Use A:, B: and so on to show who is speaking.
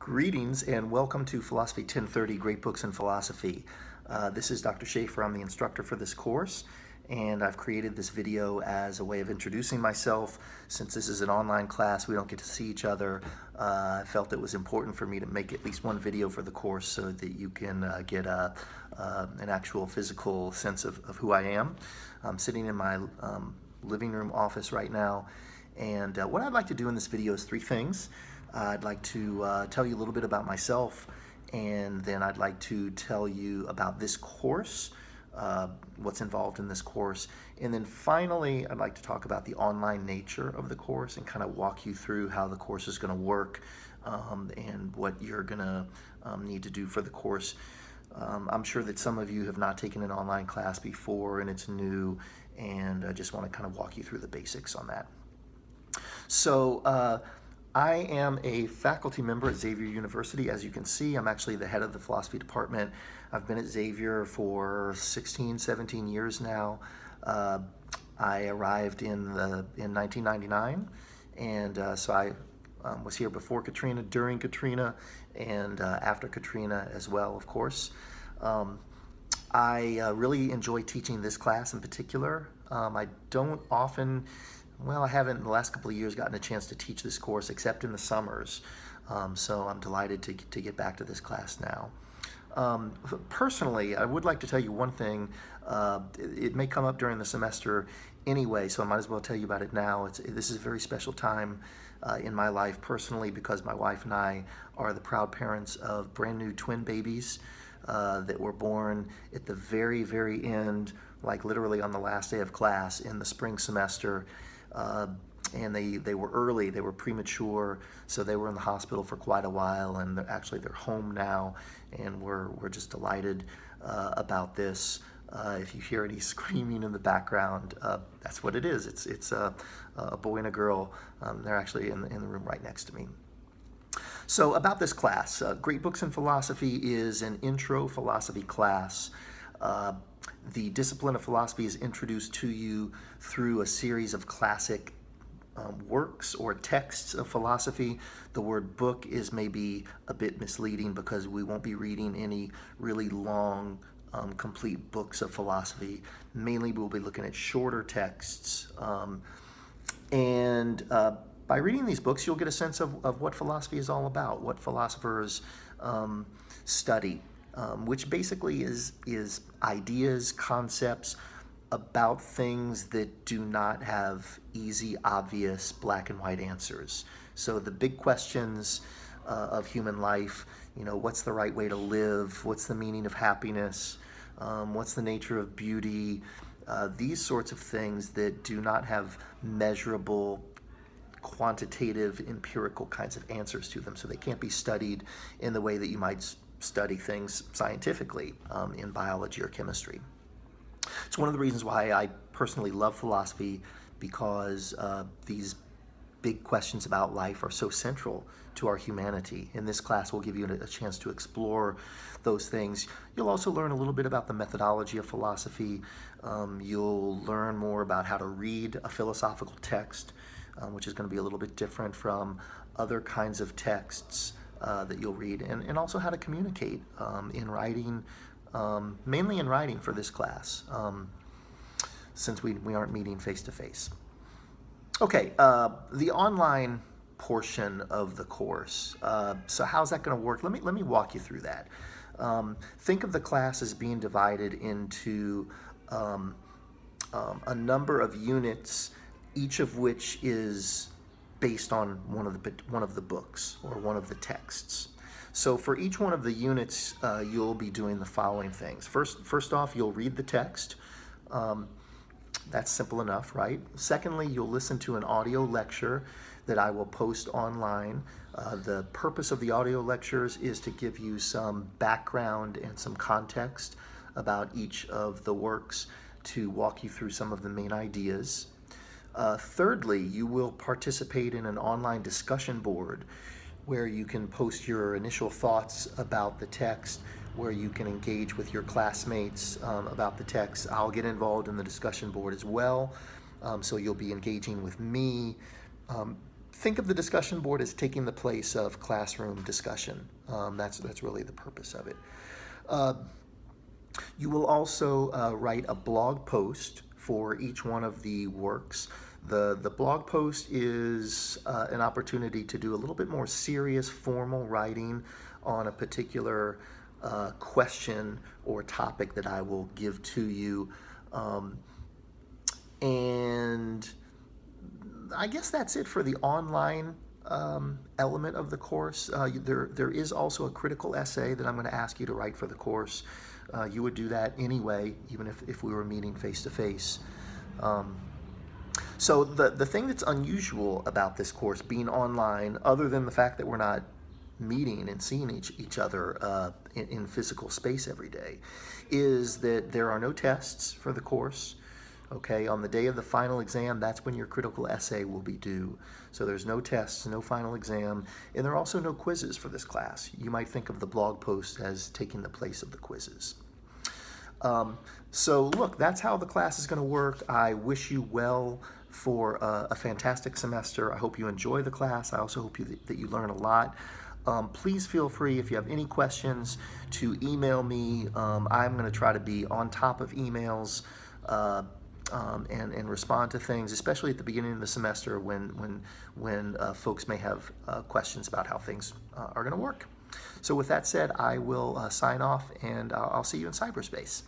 A: Greetings and welcome to Philosophy 1030, Great Books in Philosophy. This is Dr. Schaefer. I'm the instructor for this course, and I've created this video as a way of introducing myself. Since this is an online class, we don't get to see each other. I felt it was important for me to make at least one video for the course so that you can get an actual physical sense of who I am. I'm sitting in my living room office right now, and what I'd like to do in this video is three things. I'd like to tell you a little bit about myself, and then I'd like to tell you about this course, what's involved in this course, and then finally I'd like to talk about the online nature of the course and kind of walk you through how the course is going to work and what you're going to need to do for the course. I'm sure that some of you have not taken an online class before and it's new, and I just want to kind of walk you through the basics on that. So I am a faculty member at Xavier University. As you can see, I'm actually the head of the philosophy department. I've been at Xavier for 16, 17 years now. I arrived in 1999, and so I was here before Katrina, during Katrina, and after Katrina as well, of course. I really enjoy teaching this class in particular. I don't often, I haven't in the last couple of years gotten a chance to teach this course except in the summers. So I'm delighted to get back to this class now. Personally, I would like to tell you one thing. It may come up during the semester anyway, so I might as well tell you about it now. This is a very special time in my life personally, because my wife and I are the proud parents of brand new twin babies that were born at the very, very end, like literally on the last day of class in the spring semester. And they were early, they were premature, so they were in the hospital for quite a while, and they're home now, and we're just delighted about this. If you hear any screaming in the background, that's what it is. It's a boy and a girl. They're actually in the room right next to me. So about this class, Great Books in Philosophy is an intro philosophy class. The discipline of philosophy is introduced to you through a series of classic works or texts of philosophy. The word book is maybe a bit misleading because we won't be reading any really long, complete books of philosophy. Mainly we'll be looking at shorter texts. By reading these books, you'll get a sense of what philosophy is all about, what philosophers study. Which basically is ideas, concepts about things that do not have easy, obvious, black and white answers. So the big questions of human life, what's the right way to live? What's the meaning of happiness? What's the nature of beauty? These sorts of things that do not have measurable, quantitative, empirical kinds of answers to them. So they can't be studied in the way that you might study things scientifically in biology or chemistry. It's one of the reasons why I personally love philosophy, because these big questions about life are so central to our humanity. In this class, we'll give you a chance to explore those things. You'll also learn a little bit about the methodology of philosophy. You'll learn more about how to read a philosophical text, which is going to be a little bit different from other kinds of texts that you'll read, and also how to communicate in writing, mainly in writing for this class, since we aren't meeting face-to-face. Okay, the online portion of the course. So how's that going to work? Let me walk you through that. Think of the class as being divided into a number of units, each of which is based on one of the books or one of the texts. So for each one of the units, you'll be doing the following things. First off, you'll read the text. That's simple enough, right? Secondly, you'll listen to an audio lecture that I will post online. The purpose of the audio lectures is to give you some background and some context about each of the works, to walk you through some of the main ideas. Thirdly, you will participate in an online discussion board where you can post your initial thoughts about the text, where you can engage with your classmates about the text. I'll get involved in the discussion board as well, so you'll be engaging with me. think of the discussion board as taking the place of classroom discussion. That's really the purpose of it. You will also write a blog post for each one of the works. The blog post is an opportunity to do a little bit more serious, formal writing on a particular question or topic that I will give to you. And I guess that's it for the online element of the course. There is also a critical essay that I'm going to ask you to write for the course. You would do that anyway, even if we were meeting face to face. So the thing that's unusual about this course being online, other than the fact that we're not meeting and seeing each other in physical space every day, is that there are no tests for the course. Okay, on the day of the final exam, that's when your critical essay will be due. So there's no tests, no final exam, and there are also no quizzes for this class. You might think of the blog post as taking the place of the quizzes. So look, that's how the class is going to work. I wish you well for a fantastic semester. I hope you enjoy the class. I also hope that you learn a lot. Please feel free, if you have any questions, to email me. I'm going to try to be on top of emails and respond to things, especially at the beginning of the semester when folks may have questions about how things are going to work. So with that said, I will sign off, and I'll see you in cyberspace.